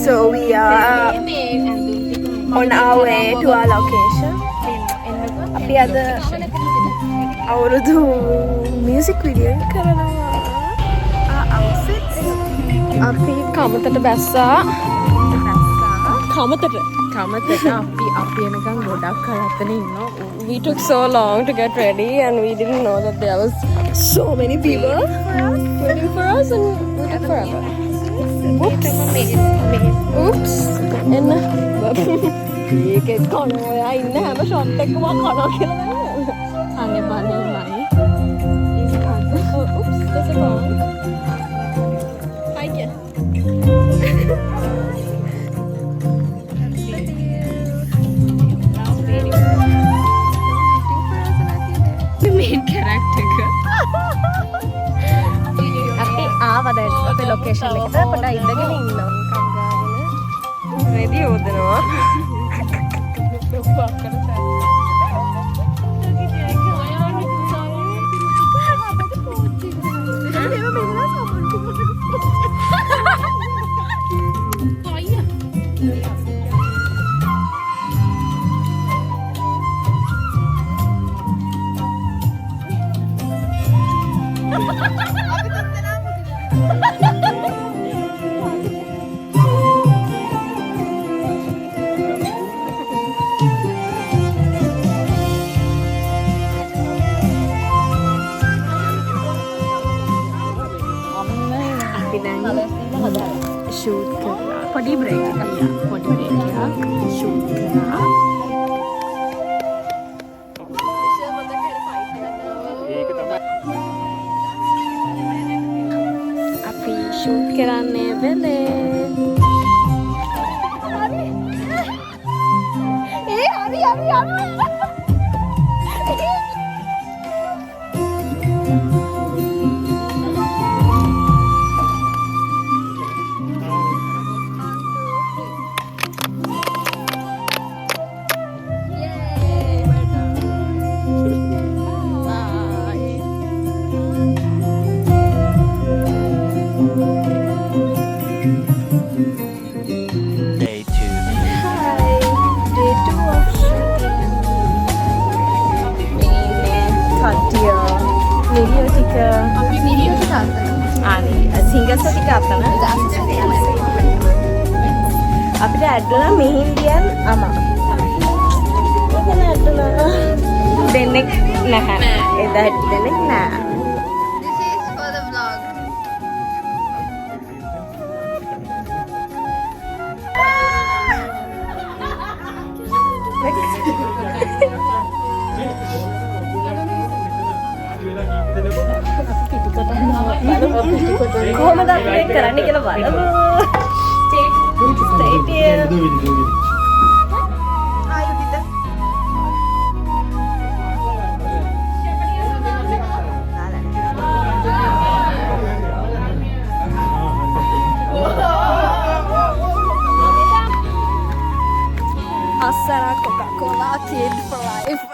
So we are on our way to our location. අපි අද අවුරුදු music video එක කරනවා. outfits. අපි කමතට බැස්සා. කමතට අපි එනකන් ගොඩක් අය අතන ඉන්නවා. We took so long to get ready and we didn't know that there was so many people waiting for us and we took forever. Oops. එන්න. ඒකේ කනවා ඔයා ඉන්න හැම ෂොට් එකකම කනවා කියලා නේද? අනේ බණේමයි. Oops, that's wrong. Hi dear. main character එක. අපි ආවද අපේ ලොකේෂන් එකට පොඩ්ඩක් ඉඳගෙන ඉන්නවා. රෙදි හොදනවා. shoot කරලා පොඩි බ්‍රේක් එකක් shoot කරලා අපි shoot කරන්නේ වෙලේ හරි අපිට ඇඩ්ඩුනා මෙහින්දියන් අමා ඒකන ඇඩ්ඩුනා දෙන්නෙක් නැහැ එදා දෙන්නෙක් නැහැ. This is for the vlog. කොහොමද අපි මේක කරන්නේ කියලා බලමු. Stay tuned. Ayo kita. Asara Coca-Cola Kid for life.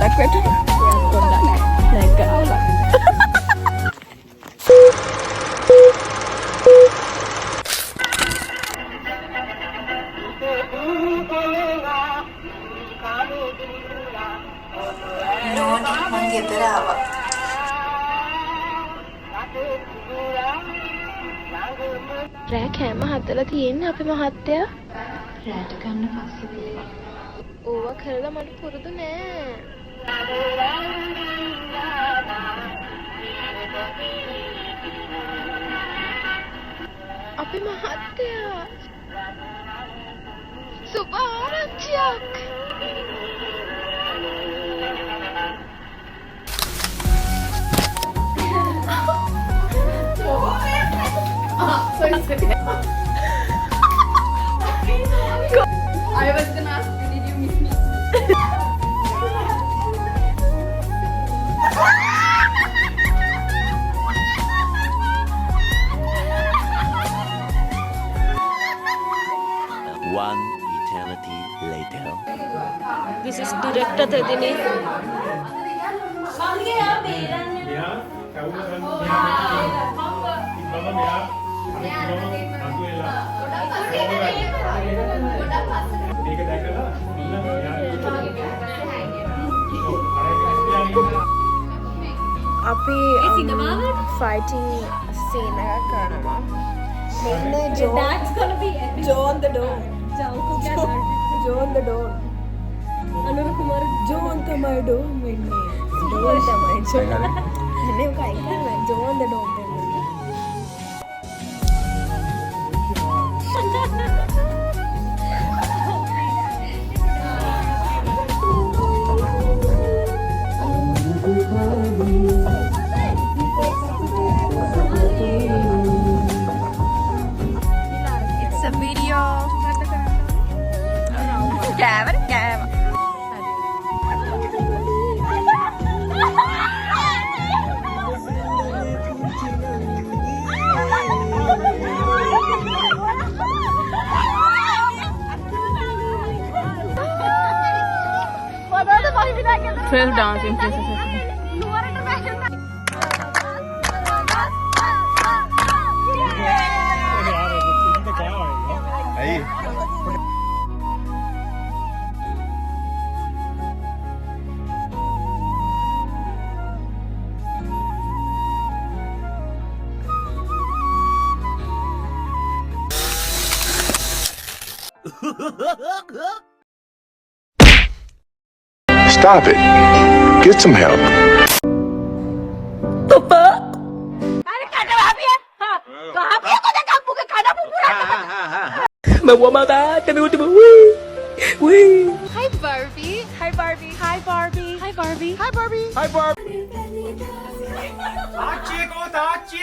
Takut. Legal. රෑ කෑම හදලා තියෙන්නේ අපේ මහත්තයා. රෑට ගන්න පස්සේ ඕවා කරලා මට පුරුදු නෑ. අපේ මහත්තයා සුබ ආරංචියක්. I was gonna ask you, did you miss me? තෙදිනේ. අපි fighting scene එකක් කරනවා. මෙන්න John the Don. John the Don. Anura Kumara John තමයි Don වෙන්නේ. Don තමයි John. අනේ ඔක අයින් කරන්න John the Don වෙන්නේ. It's a video. Camera. Twelve dancing places. Stop it. Get some help. Hi Barbie. Hi Barbie. Hi Barbie. Hi Barbie. Hi Barbie. Hi, Barb. Tachi ko, Tachi!